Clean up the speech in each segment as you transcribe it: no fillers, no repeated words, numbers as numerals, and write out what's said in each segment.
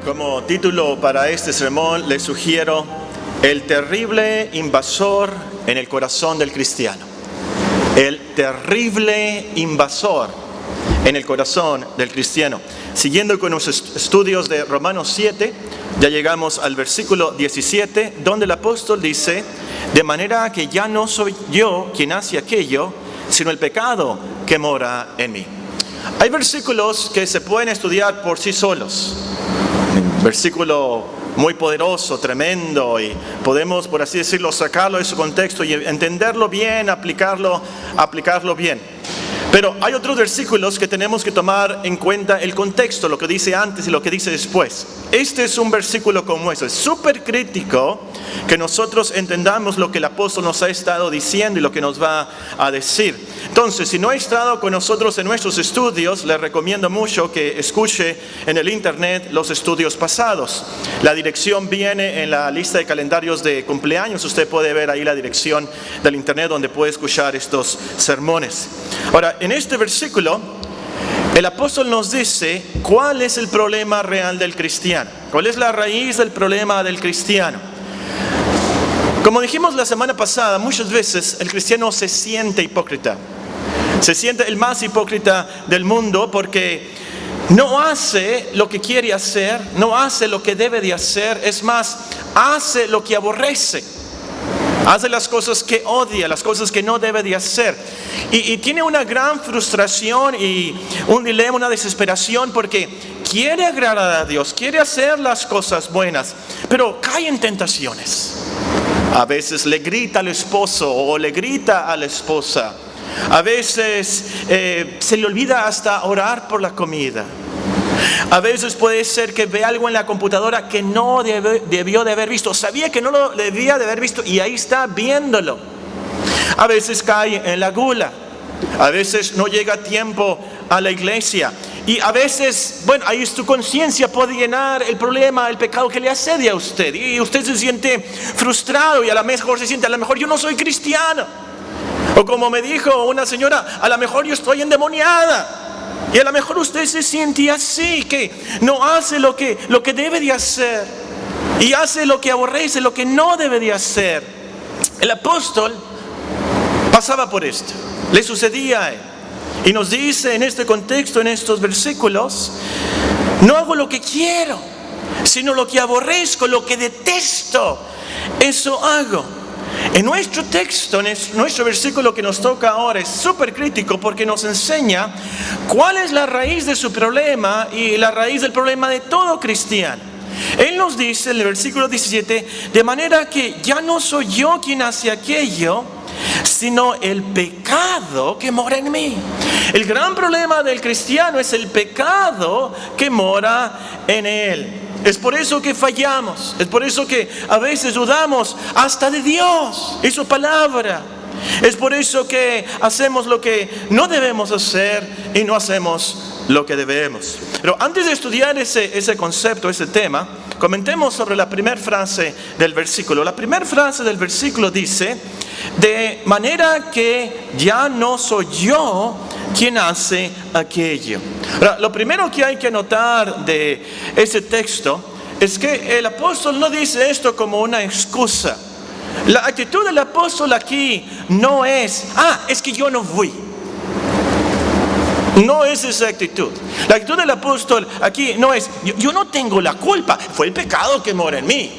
Como título para este sermón les sugiero el terrible invasor en el corazón del cristiano. El terrible invasor en el corazón del cristiano. Siguiendo con los estudios de Romanos 7, ya llegamos al versículo 17, donde el apóstol dice: de manera que ya no soy yo quien hace aquello, sino el pecado que mora en mí. Hay versículos que se pueden estudiar por sí solos. Un versículo muy poderoso, tremendo, y podemos, por así decirlo, sacarlo de su contexto y entenderlo bien, aplicarlo bien. Pero hay otros versículos que tenemos que tomar en cuenta el contexto, lo que dice antes y lo que dice después. Este es un versículo como eso, es súper crítico que nosotros entendamos lo que el apóstol nos ha estado diciendo y lo que nos va a decir. Entonces, si no ha estado con nosotros en nuestros estudios, les recomiendo mucho que escuche en el internet los estudios pasados. La dirección viene en la lista de calendarios de cumpleaños. Usted puede ver ahí la dirección del internet donde puede escuchar estos sermones. Ahora, en este versículo, el apóstol nos dice cuál es el problema real del cristiano. ¿Cuál es la raíz del problema del cristiano? Como dijimos la semana pasada, muchas veces el cristiano se siente hipócrita. Se siente el más hipócrita del mundo porque no hace lo que quiere hacer, no hace lo que debe de hacer. Es más, hace lo que aborrece. Hace las cosas que odia, las cosas que no debe de hacer. Y tiene una gran frustración y un dilema, una desesperación, porque quiere agradar a Dios, quiere hacer las cosas buenas, pero cae en tentaciones. A veces le grita al esposo o le grita a la esposa. A veces se le olvida hasta orar por la comida. A veces puede ser que ve algo en la computadora que no debió de haber visto. Sabía que no lo debía de haber visto y ahí está viéndolo. A veces cae en la gula. A veces no llega a tiempo a la iglesia. Y a veces, bueno, ahí su conciencia puede llenar el problema, el pecado que le asedia a usted. Y usted se siente frustrado y a lo mejor se siente, a lo mejor yo no soy cristiano. O como me dijo una señora, a lo mejor yo estoy endemoniada. Y a lo mejor usted se siente así, que no hace lo que debe de hacer. Y hace lo que aborrece, lo que no debe de hacer. El apóstol pasaba por esto. Le sucedía a él. Y nos dice en este contexto, en estos versículos: no hago lo que quiero, sino lo que aborrezco, lo que detesto, eso hago. En nuestro texto, en nuestro versículo que nos toca ahora, es súper crítico porque nos enseña cuál es la raíz de su problema y la raíz del problema de todo cristiano. Él nos dice en el versículo 17: de manera que ya no soy yo quien hace aquello, sino el pecado que mora en mí. El gran problema del cristiano es el pecado que mora en él. Es por eso que fallamos, es por eso que a veces dudamos hasta de Dios y su palabra. Es por eso que hacemos lo que no debemos hacer y no hacemos lo que debemos. Pero antes de estudiar ese concepto, ese tema, comentemos sobre la primera frase del versículo. La primera frase del versículo dice: de manera que ya no soy yo quien hace aquello. Ahora, lo primero que hay que notar de ese texto es que el apóstol no dice esto como una excusa. La actitud del apóstol aquí no es: es que yo no fui. No es esa actitud. La actitud del apóstol aquí no es: yo no tengo la culpa, fue el pecado que mora en mí.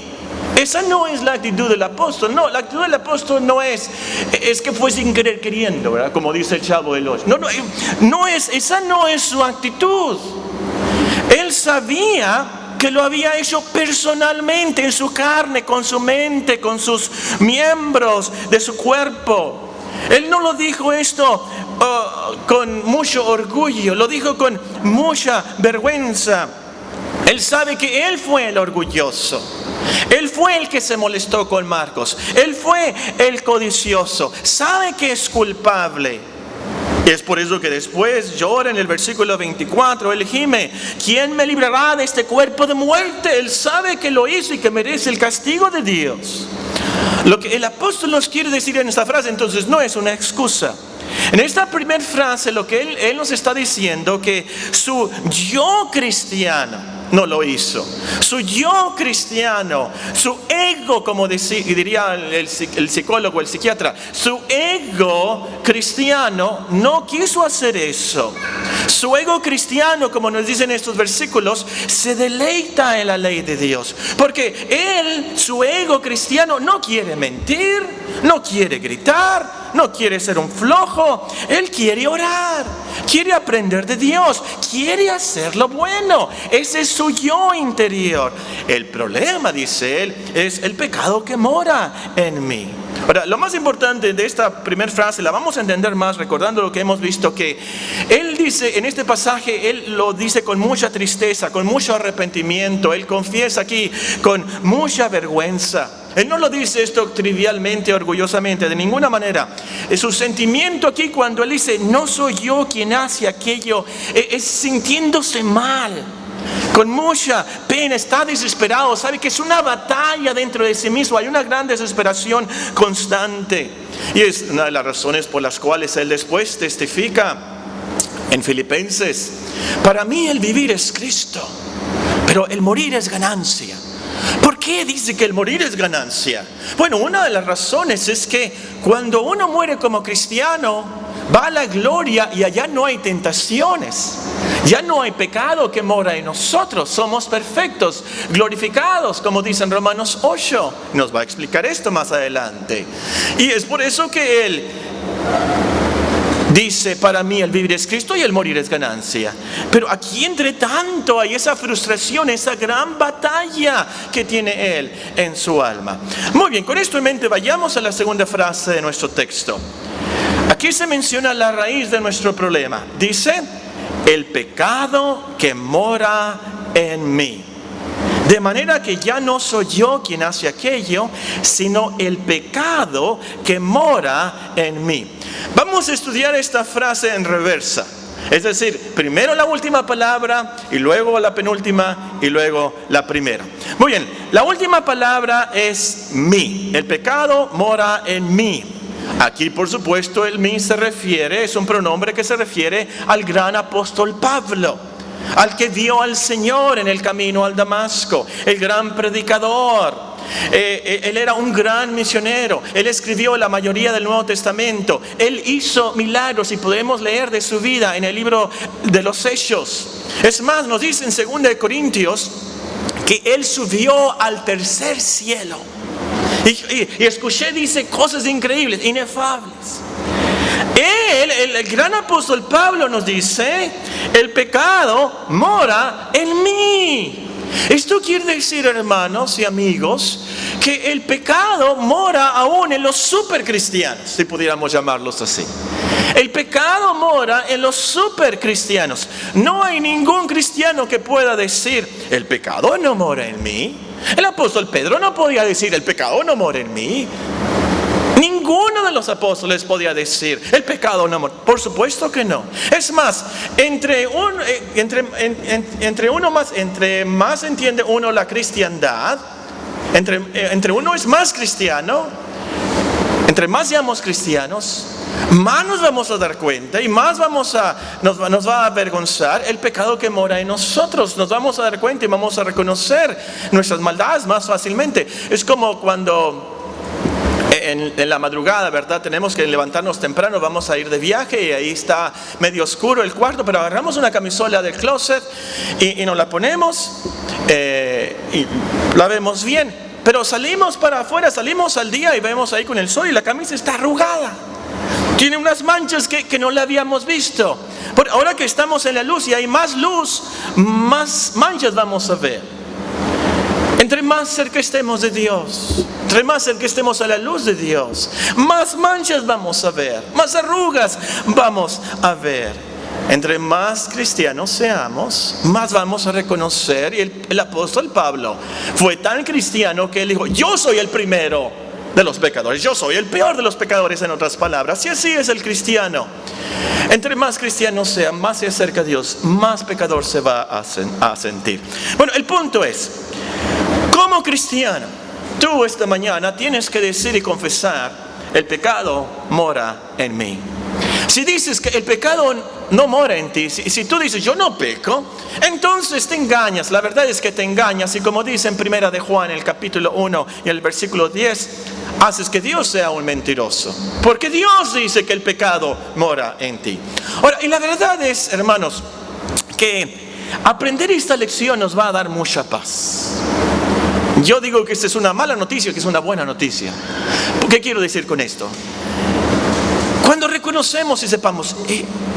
Esa no es la actitud del apóstol. No, la actitud del apóstol no es que fue sin querer queriendo, ¿verdad? Como dice el Chavo del Ocho. Esa no es su actitud. Él sabía que lo había hecho personalmente, en su carne, con su mente, con sus miembros de su cuerpo. Él no lo dijo esto con mucho orgullo, lo dijo con mucha vergüenza. Él sabe que él fue el orgulloso. Él fue el que se molestó con Marcos. Él fue el codicioso. Sabe que es culpable. Y es por eso que después llora en el versículo 24. Él gime: ¿quién me librará de este cuerpo de muerte? Él sabe que lo hizo y que merece el castigo de Dios. Lo que el apóstol nos quiere decir en esta frase entonces no es una excusa. En esta primera frase lo que él nos está diciendo que su yo cristiano, no lo hizo. Su yo cristiano, su ego, como diría el psicólogo, el psiquiatra, su ego cristiano no quiso hacer eso. Su ego cristiano, como nos dicen estos versículos, se deleita en la ley de Dios. Porque él, su ego cristiano, no quiere mentir, no quiere gritar, no quiere ser un flojo. Él quiere orar, quiere aprender de Dios, quiere hacer lo bueno. Ese es su yo interior. El problema, dice él, es el pecado que mora en mí. Ahora, lo más importante de esta primera frase la vamos a entender más recordando lo que hemos visto, que él dice en este pasaje, él lo dice con mucha tristeza, con mucho arrepentimiento. Él confiesa aquí con mucha vergüenza. Él no lo dice esto trivialmente, orgullosamente, de ninguna manera. Su sentimiento aquí cuando él dice, no soy yo quien hace aquello, es sintiéndose mal, con mucha pena, está desesperado, sabe que es una batalla dentro de sí mismo, hay una gran desesperación constante. Y es una de las razones por las cuales él después testifica en Filipenses, para mí el vivir es Cristo, pero el morir es ganancia. ¿Por qué dice que el morir es ganancia? Bueno, una de las razones es que cuando uno muere como cristiano, va a la gloria y allá no hay tentaciones. Ya no hay pecado que mora en nosotros. Somos perfectos, glorificados, como dice en Romanos 8. Nos va a explicar esto más adelante. Y es por eso que él dice, para mí el vivir es Cristo y el morir es ganancia. Pero aquí entre tanto hay esa frustración, esa gran batalla que tiene él en su alma. Muy bien, con esto en mente vayamos a la segunda frase de nuestro texto. Aquí se menciona la raíz de nuestro problema. Dice, el pecado que mora en mí. De manera que ya no soy yo quien hace aquello, sino el pecado que mora en mí. Vamos a estudiar esta frase en reversa. Es decir, primero la última palabra y luego la penúltima y luego la primera. Muy bien, la última palabra es mí. El pecado mora en mí. Aquí, por supuesto, el mí es un pronombre que se refiere al gran apóstol Pablo, al que vio al Señor en el camino al Damasco, el gran predicador. Él era un gran misionero. Él escribió la mayoría del Nuevo Testamento. Él hizo milagros y podemos leer de su vida en el libro de los Hechos. Es más, nos dice en 2 Corintios que él subió al tercer cielo. Y escuché, dice, cosas increíbles, inefables. El gran apóstol Pablo nos dice, el pecado mora en mí. Esto quiere decir, hermanos y amigos, que el pecado mora aún en los supercristianos, si pudiéramos llamarlos así. El pecado mora en los supercristianos. No hay ningún cristiano que pueda decir, el pecado no mora en mí. El apóstol Pedro no podía decir, el pecado no mora en mí. Ninguno de los apóstoles podía decir, el pecado no mora. Por supuesto que no. Es más, entre más entiende uno la cristiandad, entre uno es más cristiano, entre más seamos cristianos, más nos vamos a dar cuenta y más nos va a avergonzar el pecado que mora en nosotros. Nos vamos a dar cuenta y vamos a reconocer nuestras maldades más fácilmente. Es como cuando en la madrugada, ¿verdad? Tenemos que levantarnos temprano, vamos a ir de viaje y ahí está medio oscuro el cuarto, pero agarramos una camisola del closet y nos la ponemos y la vemos bien. Pero salimos para afuera, salimos al día y vemos ahí con el sol y la camisa está arrugada. Tiene unas manchas que no la habíamos visto. Pero ahora que estamos en la luz y hay más luz, más manchas vamos a ver. Entre más cerca estemos de Dios, entre más cerca estemos a la luz de Dios, más manchas vamos a ver, más arrugas vamos a ver. Entre más cristianos seamos, más vamos a reconocer. Y el apóstol Pablo fue tan cristiano que él dijo, yo soy el primero de los pecadores, yo soy el peor de los pecadores, en otras palabras. Y así es el cristiano. Entre más cristiano sea, más se acerca a Dios, más pecador se va a sentir. Bueno, el punto es, como cristiano, tú esta mañana tienes que decir y confesar, el pecado mora en mí. Si dices que el pecado no mora en ti, si tú dices yo no peco, entonces te engañas. La verdad es que te engañas, y como dice en 1 de Juan, el capítulo 1 y el versículo 10, haces que Dios sea un mentiroso, porque Dios dice que el pecado mora en ti. Ahora, y la verdad es, hermanos, que aprender esta lección nos va a dar mucha paz. Yo digo que esta es una mala noticia, que es una buena noticia. ¿Qué quiero decir con esto? Cuando reconocemos y sepamos,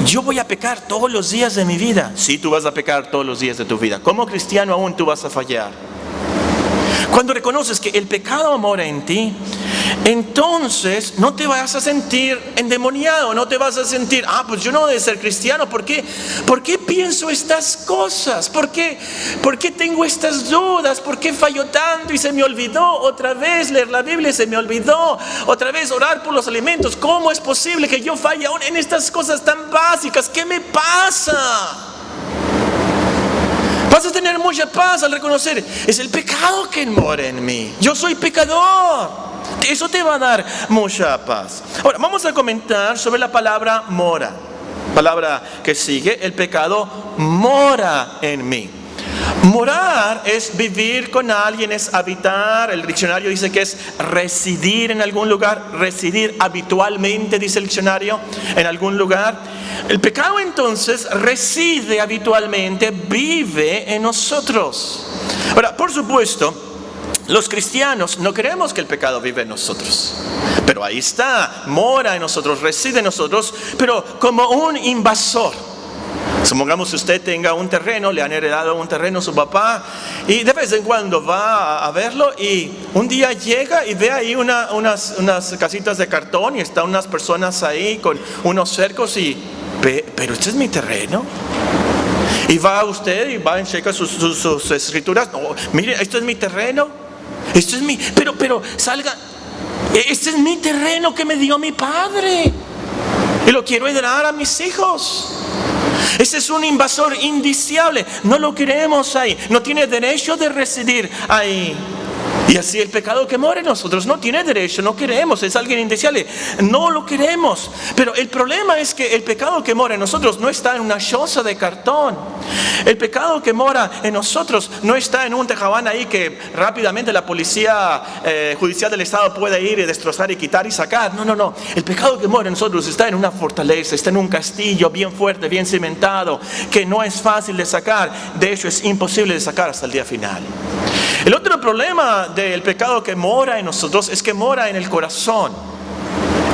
yo voy a pecar todos los días de mi vida. Sí, tú vas a pecar todos los días de tu vida. Como cristiano aún tú vas a fallar. Cuando reconoces que el pecado mora en ti, entonces no te vas a sentir endemoniado, no te vas a sentir, pues yo no voy a ser cristiano. ¿Por qué? ¿Por qué pienso estas cosas? ¿Por qué tengo estas dudas? ¿Por qué fallo tanto y se me olvidó otra vez leer la Biblia? Se me olvidó otra vez orar por los alimentos. ¿Cómo es posible que yo falle aún en estas cosas tan básicas? ¿Qué me pasa? Vas a tener mucha paz al reconocer, es el pecado que mora en mí. Yo soy pecador. Eso te va a dar mucha paz. Ahora, vamos a comentar sobre la palabra mora. Palabra que sigue, el pecado mora en mí. Morar es vivir con alguien, es habitar. El diccionario dice que es residir en algún lugar, residir habitualmente, dice el diccionario, en algún lugar. El pecado entonces reside habitualmente, vive en nosotros. Ahora, por supuesto, los cristianos no creemos que el pecado vive en nosotros, pero ahí está, mora en nosotros, reside en nosotros, pero como un invasor. Supongamos que usted tenga un terreno, le han heredado un terreno a su papá, y de vez en cuando va a verlo, y un día llega y ve ahí unas casitas de cartón, y están unas personas ahí con unos cercos, y pero este es mi terreno. Y va usted y va y checa sus escrituras. No, mire, esto es mi terreno. Esto es mi, pero salga. Este es mi terreno que me dio mi padre. Y lo quiero heredar a mis hijos. Ese es un invasor indiciable. No lo queremos ahí. No tiene derecho de residir ahí. Y así el pecado que mora en nosotros no tiene derecho, no queremos, es alguien indeseable, no lo queremos. Pero el problema es que el pecado que mora en nosotros no está en una choza de cartón. El pecado que mora en nosotros no está en un tejabán ahí que rápidamente la policía judicial del Estado puede ir y destrozar y quitar y sacar. No. El pecado que mora en nosotros está en una fortaleza, está en un castillo bien fuerte, bien cimentado, que no es fácil de sacar. De hecho, es imposible de sacar hasta el día final. El otro problema del pecado que mora en nosotros es que mora en el corazón,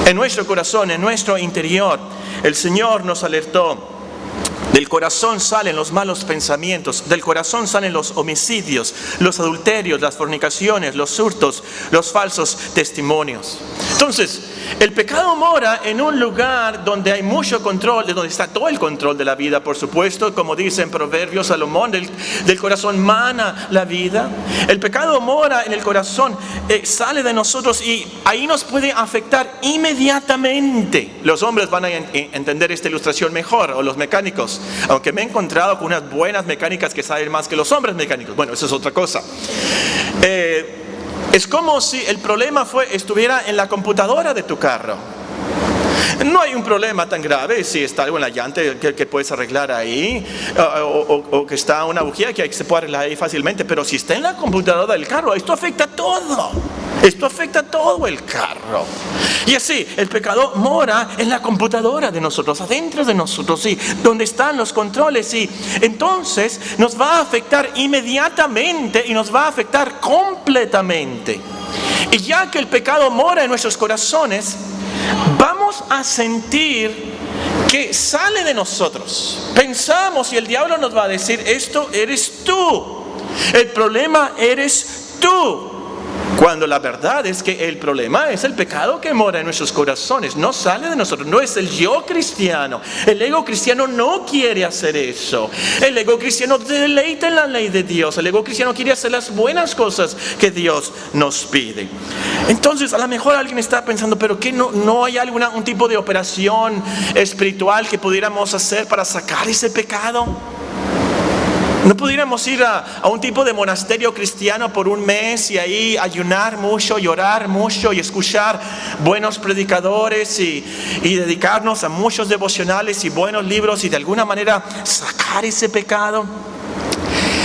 en nuestro corazón, en nuestro interior. El Señor nos alertó. Del corazón salen los malos pensamientos, del corazón salen los homicidios, los adulterios, las fornicaciones, los hurtos, los falsos testimonios. Entonces, el pecado mora en un lugar donde hay mucho control, de donde está todo el control de la vida, por supuesto, como dice en Proverbios Salomón, del corazón mana la vida. El pecado mora en el corazón, sale de nosotros y ahí nos puede afectar inmediatamente. Los hombres van a entender esta ilustración mejor, o los mecánicos, aunque me he encontrado con unas buenas mecánicas que saben más que los hombres mecánicos. Bueno, eso es otra cosa. Es como si el problema estuviera en la computadora de tu carro. No hay un problema tan grave si está algo en la llanta que puedes arreglar ahí, o que está una bujía que se puede arreglar ahí fácilmente. Pero si está en la computadora del carro, esto afecta todo. Esto afecta todo el carro. Y así, el pecado mora en la computadora de nosotros, adentro de nosotros, sí, donde están los controles, y entonces nos va a afectar inmediatamente y nos va a afectar completamente. Y ya que el pecado mora en nuestros corazones, vamos a sentir que sale de nosotros. Pensamos y el diablo nos va a decir, esto eres tú. El problema eres tú. Cuando la verdad es que el problema es el pecado que mora en nuestros corazones. No sale de nosotros, no es el yo cristiano. El ego cristiano no quiere hacer eso. El ego cristiano deleita en la ley de Dios. El ego cristiano quiere hacer las buenas cosas que Dios nos pide. Entonces, a lo mejor alguien está pensando, pero ¿qué no hay un tipo de operación espiritual que pudiéramos hacer para sacar ese pecado? ¿No pudiéramos ir a un tipo de monasterio cristiano por un mes y ahí ayunar mucho y orar mucho y escuchar buenos predicadores y dedicarnos a muchos devocionales y buenos libros y de alguna manera sacar ese pecado?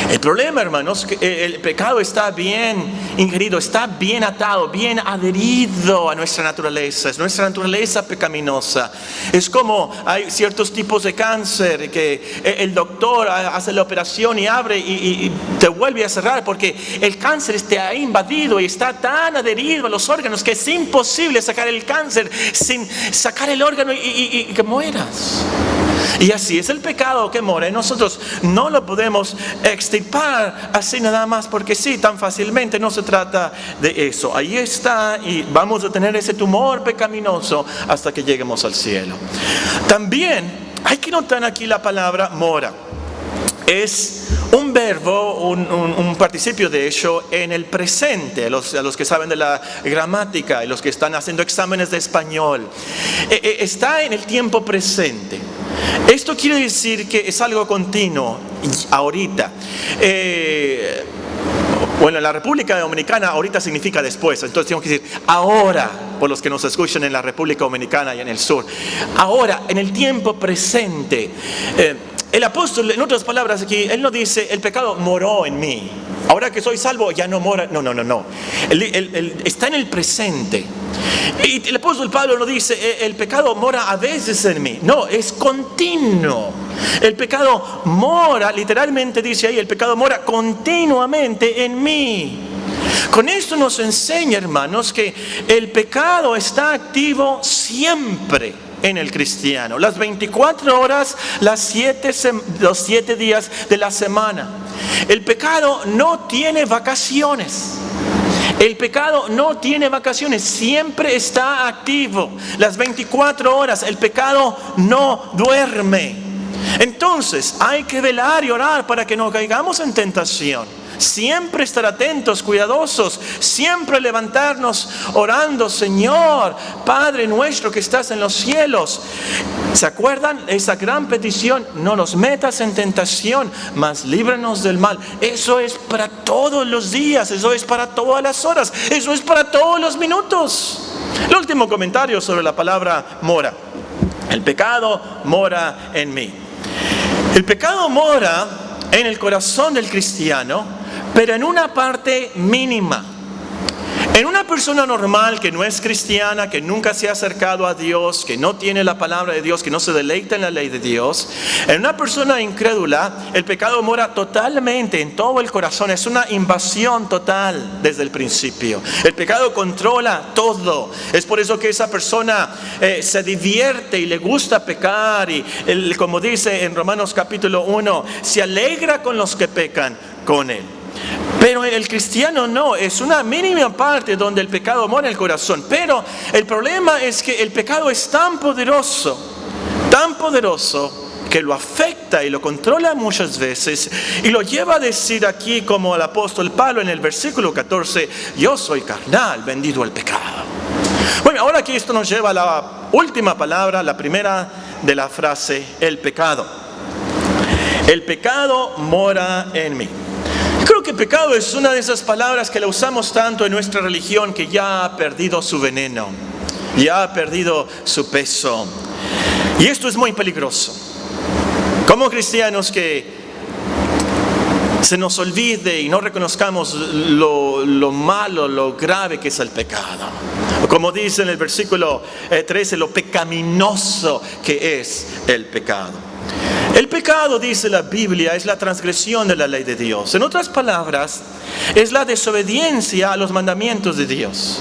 El problema, hermanos, que el pecado está bien ingerido, está bien atado, bien adherido a nuestra naturaleza. Es nuestra naturaleza pecaminosa. Es como hay ciertos tipos de cáncer que el doctor hace la operación y abre y te vuelve a cerrar porque el cáncer está invadido y está tan adherido a los órganos que es imposible sacar el cáncer sin sacar el órgano y que mueras. Y así es el pecado que mora en nosotros. No lo podemos extirpar así nada más porque sí, tan fácilmente. No se trata de eso. Ahí está y vamos a tener ese tumor pecaminoso hasta que lleguemos al cielo. También hay que notar aquí la palabra mora. Es un verbo, un participio de hecho en el presente. A los que saben de la gramática y los que están haciendo exámenes de español, está en el tiempo presente. Esto quiere decir que es algo continuo, ahorita. Bueno, en la República Dominicana ahorita significa después, entonces tengo que decir ahora, por los que nos escuchan en la República Dominicana y en el sur. Ahora, en el tiempo presente. El apóstol, en otras palabras aquí, él no dice el pecado moró en mí. Ahora que soy salvo ya no mora. No. Él está en el presente. Y el apóstol Pablo no dice el pecado mora a veces en mí. No, es continuo. El pecado mora, literalmente dice ahí, el pecado mora continuamente en mí. Con esto nos enseña, hermanos, que el pecado está activo siempre en el cristiano. Las 24 horas, los 7 días de la semana. El pecado no tiene vacaciones. El pecado no tiene vacaciones, siempre está activo. Las 24 horas, el pecado no duerme. Entonces, hay que velar y orar para que no caigamos en tentación. Siempre estar atentos, cuidadosos, siempre levantarnos orando, Señor, Padre nuestro que estás en los cielos. ¿Se acuerdan esa gran petición? No nos metas en tentación, mas líbranos del mal. Eso es para todos los días, eso es para todas las horas, eso es para todos los minutos. El último comentario sobre la palabra mora. El pecado mora en mí. El pecado mora en el corazón del cristiano, pero en una parte mínima. En una persona normal que no es cristiana, que nunca se ha acercado a Dios, que no tiene la palabra de Dios, que no se deleita en la ley de Dios, en una persona incrédula, el pecado mora totalmente en todo el corazón. Es una invasión total desde el principio. El pecado controla todo. Es por eso que esa persona se divierte y le gusta pecar. Y como dice en Romanos capítulo 1, se alegra con los que pecan con él. Pero el cristiano no, es una mínima parte donde el pecado mora en el corazón. Pero el problema es que el pecado es tan poderoso que lo afecta y lo controla muchas veces y lo lleva a decir aquí como el apóstol Pablo en el versículo 14, yo soy carnal, vendido al pecado. Bueno, ahora aquí esto nos lleva a la última palabra, la primera de la frase, el pecado. El pecado mora en mí. Creo que pecado es una de esas palabras que la usamos tanto en nuestra religión que ya ha perdido su veneno, ya ha perdido su peso. Y esto es muy peligroso. Como cristianos que se nos olvide y no reconozcamos lo malo, lo grave que es el pecado. Como dice en el versículo 13, lo pecaminoso que es el pecado. El pecado, dice la Biblia, es la transgresión de la ley de Dios. En otras palabras, es la desobediencia a los mandamientos de Dios.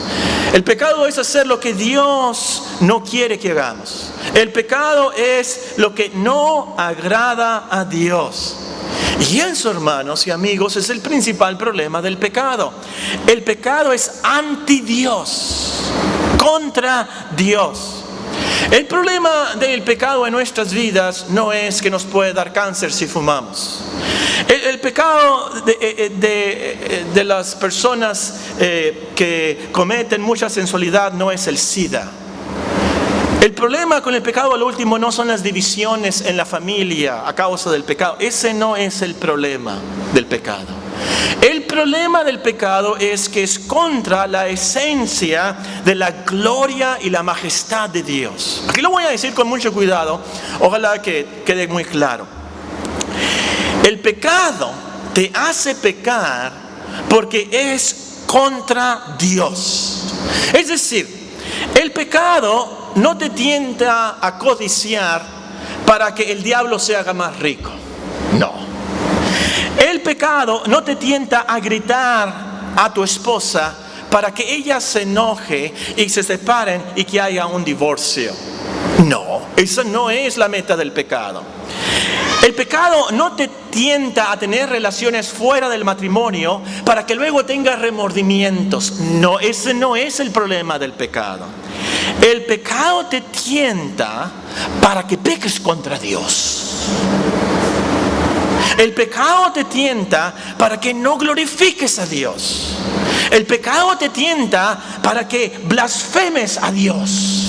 El pecado es hacer lo que Dios no quiere que hagamos. El pecado es lo que no agrada a Dios. Y eso, hermanos y amigos, es el principal problema del pecado. El pecado es anti Dios, contra Dios. El problema del pecado en nuestras vidas no es que nos puede dar cáncer si fumamos. El pecado de las personas que cometen mucha sensualidad no es el SIDA. El problema con el pecado al último no son las divisiones en la familia a causa del pecado. Ese no es el problema del pecado. El problema del pecado es que es contra la esencia de la gloria y la majestad de Dios. Aquí lo voy a decir con mucho cuidado, ojalá que quede muy claro. El pecado te hace pecar porque es contra Dios. Es decir, el pecado no te tienta a codiciar para que el diablo se haga más rico. No. El pecado no te tienta a gritar a tu esposa para que ella se enoje y se separen y que haya un divorcio. No, esa no es la meta del pecado. El pecado no te tienta a tener relaciones fuera del matrimonio para que luego tengas remordimientos. No, ese no es el problema del pecado. El pecado te tienta para que peques contra Dios. El pecado te tienta para que no glorifiques a Dios. El pecado te tienta para que blasfemes a Dios.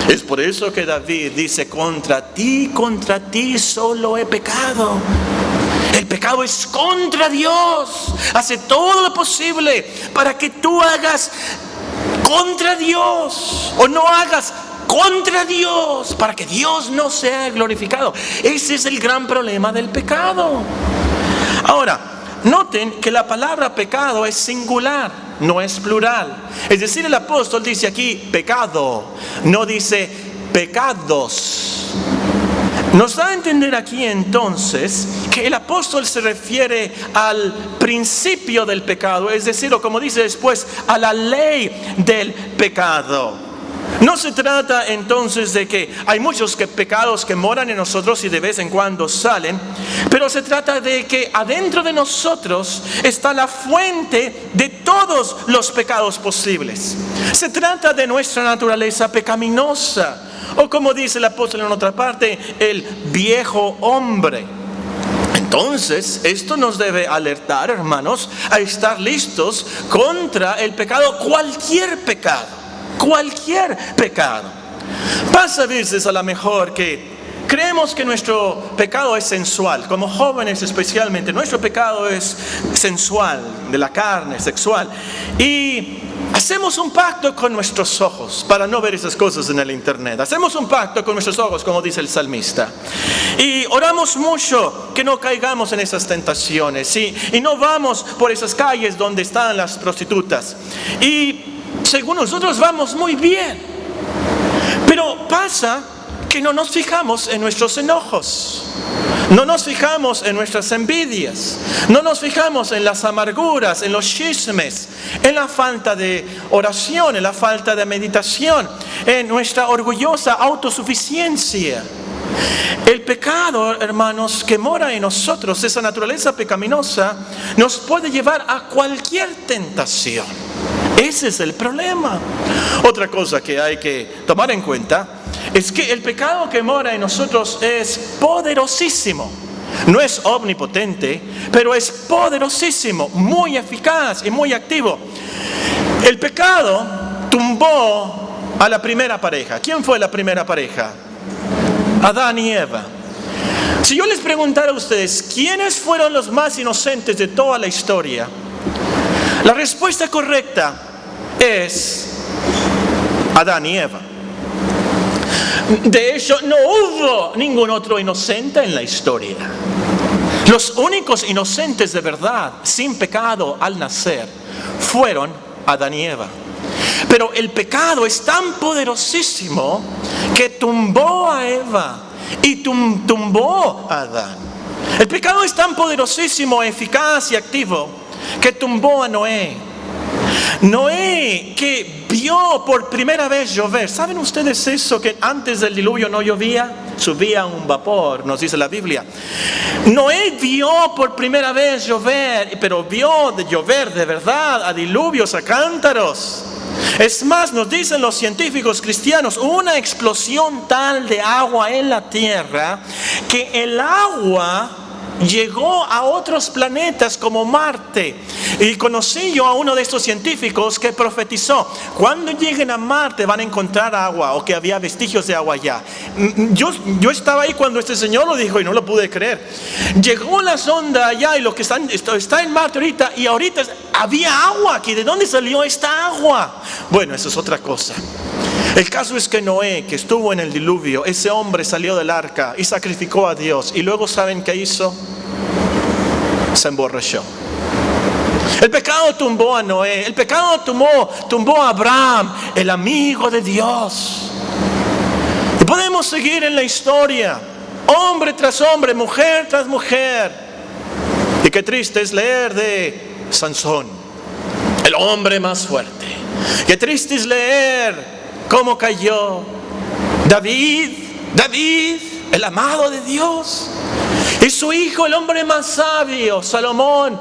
Es por eso que David dice, contra ti solo he pecado. El pecado es contra Dios. Hace todo lo posible para que tú hagas contra Dios o no hagas contra Dios, para que Dios no sea glorificado. Ese es el gran problema del pecado. Ahora, noten que la palabra pecado es singular, no es plural. Es decir, el apóstol dice aquí pecado, no dice pecados. Nos da a entender aquí entonces que el apóstol se refiere al principio del pecado, es decir, o como dice después, a la ley del pecado. No se trata entonces de que hay muchos pecados que moran en nosotros y de vez en cuando salen, pero se trata de que adentro de nosotros está la fuente de todos los pecados posibles. Se trata de nuestra naturaleza pecaminosa, o como dice el apóstol en otra parte, el viejo hombre. Entonces, esto nos debe alertar, hermanos, a estar listos contra el pecado, cualquier pecado. Cualquier pecado. Pasa a veces a lo mejor que creemos que nuestro pecado es sensual, como jóvenes especialmente, nuestro pecado es sensual, de la carne, sexual. Y hacemos un pacto con nuestros ojos para no ver esas cosas en el internet. Hacemos un pacto con nuestros ojos, como dice el salmista. Y oramos mucho que no caigamos en esas tentaciones. Y no vamos por esas calles donde están las prostitutas. Y según nosotros vamos muy bien, pero pasa que no nos fijamos en nuestros enojos, no nos fijamos en nuestras envidias, no nos fijamos en las amarguras, en los chismes, en la falta de oración, en la falta de meditación, en nuestra orgullosa autosuficiencia. El pecado, hermanos, que mora en nosotros, esa naturaleza pecaminosa, nos puede llevar a cualquier tentación. Ese es el problema. Otra cosa que hay que tomar en cuenta es que el pecado que mora en nosotros es poderosísimo. No es omnipotente, pero es poderosísimo, muy eficaz y muy activo. El pecado tumbó a la primera pareja. ¿Quién fue la primera pareja? Adán y Eva. Si yo les preguntara a ustedes, ¿quiénes fueron los más inocentes de toda la historia? La respuesta correcta es Adán y Eva. De hecho, no hubo ningún otro inocente en la historia. Los únicos inocentes de verdad, sin pecado al nacer, fueron Adán y Eva. Pero el pecado es tan poderosísimo que tumbó a Eva y tumbó a Adán. El pecado es tan poderosísimo, eficaz y activo que tumbó a Noé. Noé, que vio por primera vez llover. ¿Saben ustedes eso? Que antes del diluvio no llovía, subía un vapor, nos dice la Biblia. Noé vio por primera vez llover, pero vio de llover de verdad, a diluvios, a cántaros. Es más, nos dicen los científicos cristianos, una explosión tal de agua en la tierra que el agua llegó a otros planetas como Marte. Y conocí yo a uno de estos científicos que profetizó: cuando lleguen a Marte van a encontrar agua, o que había vestigios de agua allá. Yo estaba ahí cuando este señor lo dijo y no lo pude creer. Llegó la sonda allá y lo que está en Marte ahorita, y ahorita había agua aquí. ¿De dónde salió esta agua? Bueno, eso es otra cosa. El caso es que Noé, que estuvo en el diluvio, ese hombre salió del arca y sacrificó a Dios. Y luego, ¿saben qué hizo? Se emborrachó. El pecado tumbó a Noé. El pecado tumbó a Abraham, el amigo de Dios. Y podemos seguir en la historia, hombre tras hombre, mujer tras mujer. Y qué triste es leer de Sansón, el hombre más fuerte. Qué triste es leer cómo cayó David, el amado de Dios. Y su hijo, el hombre más sabio, Salomón.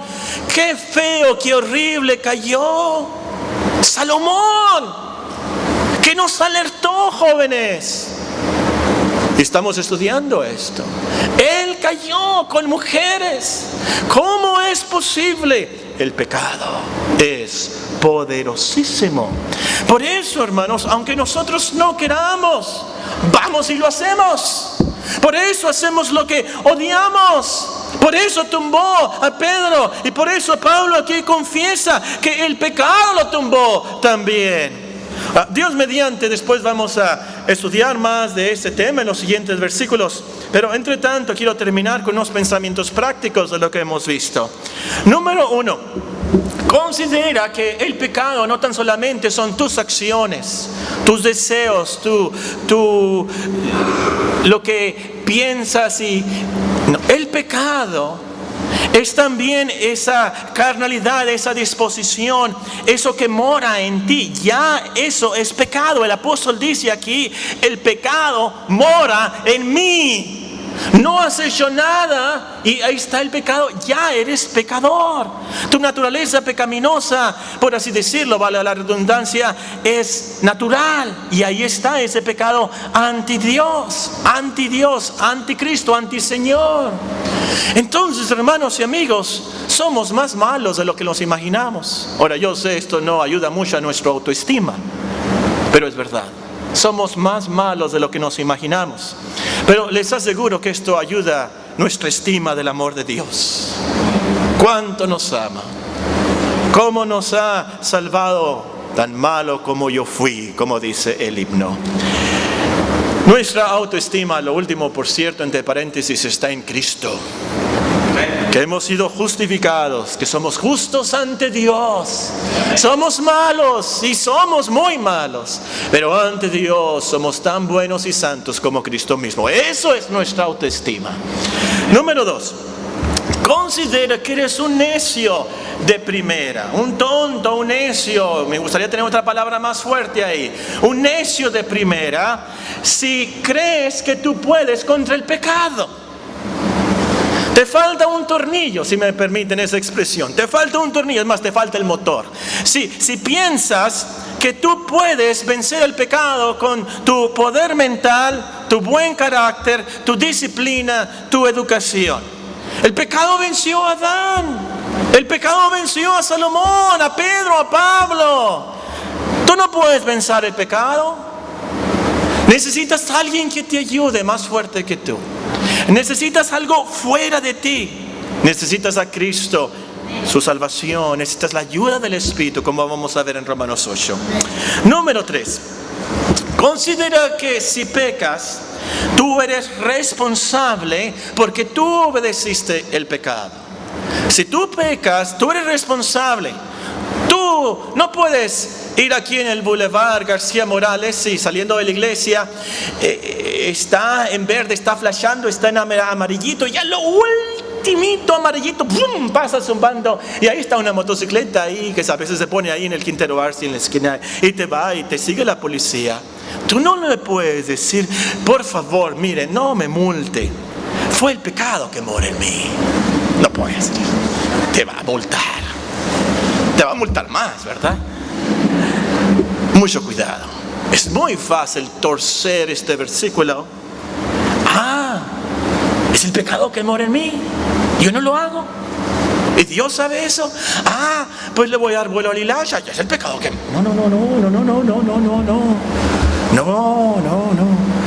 Qué feo, qué horrible cayó Salomón, que nos alertó, jóvenes. Y estamos estudiando esto. Él cayó con mujeres. ¿Cómo es posible? El pecado es poderosísimo. Por eso, hermanos, aunque nosotros no queramos, vamos y lo hacemos. Por eso hacemos lo que odiamos. Por eso tumbó a Pedro, y por eso Pablo aquí confiesa que el pecado lo tumbó también. Dios mediante, después vamos a estudiar más de este tema en los siguientes versículos. Pero entre tanto quiero terminar con unos pensamientos prácticos de lo que hemos visto. Número 1. Considera que el pecado no tan solamente son tus acciones, tus deseos, lo que piensas no, el pecado es también esa carnalidad, esa disposición, eso que mora en ti. Ya eso es pecado. El apóstol dice aquí: el pecado mora en mí. No has hecho nada y ahí está el pecado. Ya eres pecador. Tu naturaleza pecaminosa, por así decirlo, vale la redundancia, es natural. Y ahí está ese pecado anti Dios, anticristo, antiseñor. Entonces, hermanos y amigos, somos más malos de lo que nos imaginamos. Ahora, yo sé, esto no ayuda mucho a nuestra autoestima, pero es verdad. Somos más malos de lo que nos imaginamos. Pero les aseguro que esto ayuda nuestra estima del amor de Dios. ¿Cuánto nos ama? ¿Cómo nos ha salvado? Tan malo como yo fui, como dice el himno. Nuestra autoestima, lo último, por cierto, entre paréntesis, está en Cristo. Que hemos sido justificados, que somos justos ante Dios. Somos malos y somos muy malos, pero ante Dios somos tan buenos y santos como Cristo mismo. Eso es nuestra autoestima. Número 2. Considera que eres un necio de primera, un tonto, un necio. Me gustaría tener otra palabra más fuerte ahí. Un necio de primera, si crees que tú puedes contra el pecado. Te falta un tornillo, si me permiten esa expresión. Te falta un tornillo, es más, te falta el motor. Si piensas que tú puedes vencer el pecado con tu poder mental, tu buen carácter, tu disciplina, tu educación. El pecado venció a Adán. El pecado venció a Salomón, a Pedro, a Pablo. Tú no puedes vencer el pecado. Necesitas a alguien que te ayude más fuerte que tú. Necesitas algo fuera de ti. Necesitas a Cristo, su salvación. Necesitas la ayuda del Espíritu, como vamos a ver en Romanos 8. Número 3. Considera que si pecas, tú eres responsable porque tú obedeciste el pecado. Si tú pecas, tú eres responsable. Tú no puedes ir aquí en el Boulevard García Morales y saliendo de la iglesia, está en verde, está flashando, está en amarillito, y ya lo ultimito amarillito, ¡pum!, pasa zumbando, y ahí está una motocicleta ahí que a veces se pone ahí en el Quintero Arce, en la esquina, y te va y te sigue la policía. Tú no le puedes decir: por favor, mire, no me multe, fue el pecado que mora en mí. No puedes. Te va a multar. Te va a multar más, ¿verdad? Mucho cuidado. Es muy fácil torcer este versículo. Es el pecado que mora en mí. Yo no lo hago. ¿Y Dios sabe eso? pues le voy a dar vuelo al hilacha. Ya es el pecado que... No.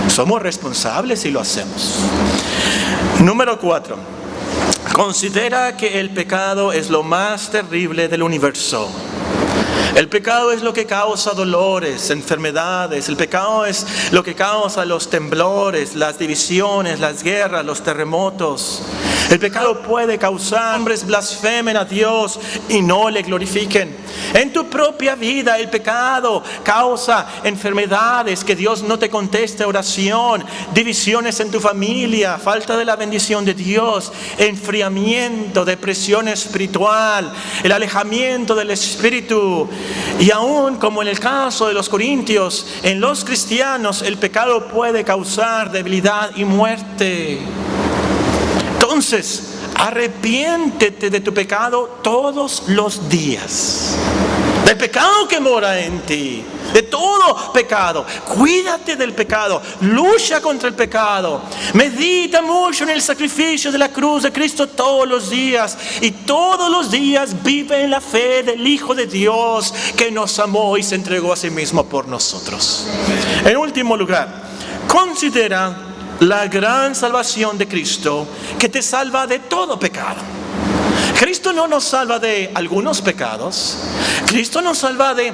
Somos responsables si lo hacemos. Número 4. Considera que el pecado es lo más terrible del universo. El pecado es lo que causa dolores, enfermedades. El pecado es lo que causa los temblores, las divisiones, las guerras, los terremotos. El pecado puede causar hombres blasfemen a Dios y no le glorifiquen. En tu propia vida el pecado causa enfermedades, que Dios no te conteste oración, divisiones en tu familia, falta de la bendición de Dios, enfriamiento, depresión espiritual, el alejamiento del espíritu. Y aún como en el caso de los corintios, en los cristianos el pecado puede causar debilidad y muerte. Entonces, arrepiéntete de tu pecado todos los días. Del pecado que mora en ti. De todo pecado. Cuídate del pecado. Lucha contra el pecado. Medita mucho en el sacrificio de la cruz de Cristo todos los días. Y todos los días vive en la fe del Hijo de Dios, que nos amó y se entregó a sí mismo por nosotros. En último lugar, considera la gran salvación de Cristo, que te salva de todo pecado. Cristo no nos salva de algunos pecados. Cristo nos salva de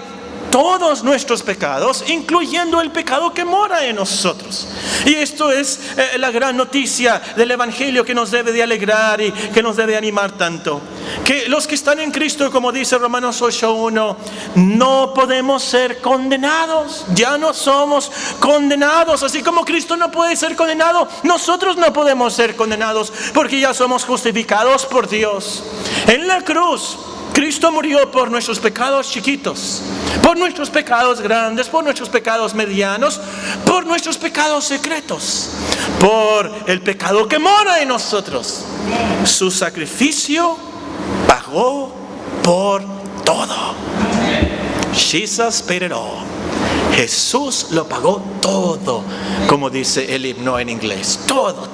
todos nuestros pecados, incluyendo el pecado que mora en nosotros. Y esto es la gran noticia del Evangelio, que nos debe de alegrar y que nos debe animar tanto. Que los que están en Cristo, como dice Romanos 8:1, no podemos ser condenados. Ya no somos condenados. Así como Cristo no puede ser condenado, nosotros no podemos ser condenados, porque ya somos justificados por Dios. En la cruz Cristo murió por nuestros pecados chiquitos, por nuestros pecados grandes, por nuestros pecados medianos, por nuestros pecados secretos, por el pecado que mora en nosotros. Su sacrificio pagó por todo. Jesus paid it all. Jesús lo pagó todo, como dice el himno en inglés. Todo.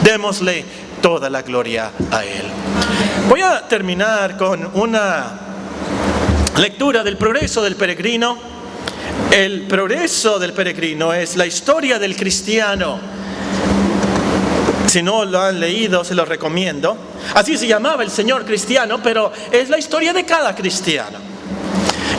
Démosle toda la gloria a Él. Voy a terminar con una lectura del progreso del peregrino. El progreso del peregrino es la historia del cristiano. Si no lo han leído, se lo recomiendo. Así se llamaba el Señor cristiano, pero es la historia de cada cristiano.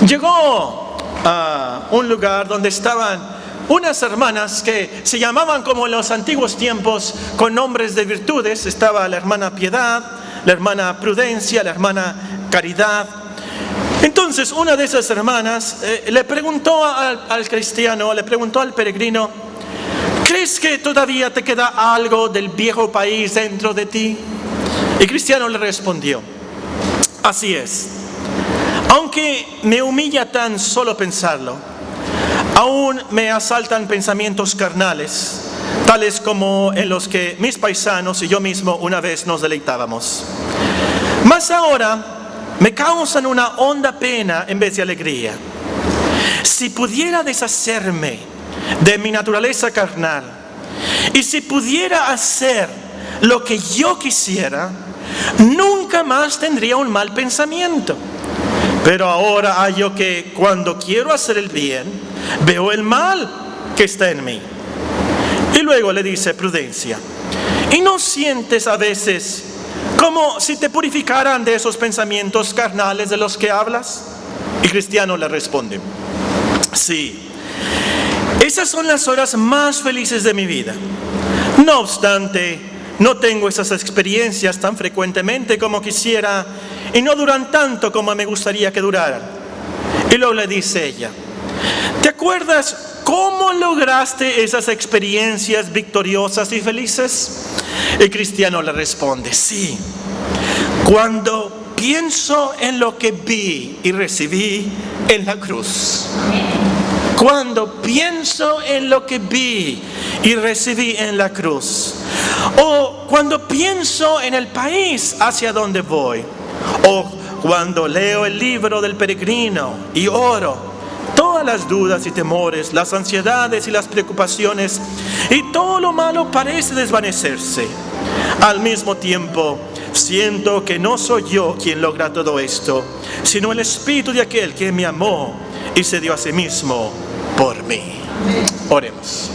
Llegó a un lugar donde estaban unas hermanas que se llamaban, como en los antiguos tiempos, con nombres de virtudes. Estaba la hermana Piedad, la hermana Prudencia, la hermana Caridad. Entonces una de esas hermanas le preguntó al cristiano, le preguntó al peregrino: ¿crees que todavía te queda algo del viejo país dentro de ti? Y el cristiano le respondió: así es. Aunque me humilla tan solo pensarlo, aún me asaltan pensamientos carnales, tales como en los que mis paisanos y yo mismo una vez nos deleitábamos. Mas ahora me causan una honda pena en vez de alegría. Si pudiera deshacerme de mi naturaleza carnal, y si pudiera hacer lo que yo quisiera, nunca más tendría un mal pensamiento. Pero ahora hallo que cuando quiero hacer el bien, veo el mal que está en mí. Y luego le dice Prudencia: ¿y no sientes a veces como si te purificaran de esos pensamientos carnales de los que hablas? Y Cristiano le responde: sí, esas son las horas más felices de mi vida. No obstante, no tengo esas experiencias tan frecuentemente como quisiera, y no duran tanto como me gustaría que duraran. Y luego le dice ella: ¿te acuerdas cómo lograste esas experiencias victoriosas y felices? El cristiano le responde: sí, cuando pienso en lo que vi y recibí en la cruz. Cuando pienso en lo que vi y recibí en la cruz. O cuando pienso en el país hacia donde voy. O cuando leo el libro del peregrino y oro, todas las dudas y temores, las ansiedades y las preocupaciones y todo lo malo parece desvanecerse. Al mismo tiempo, Siento que no soy yo quien logra todo esto, sino el Espíritu de aquel que me amó y se dio a sí mismo por mí. Oremos.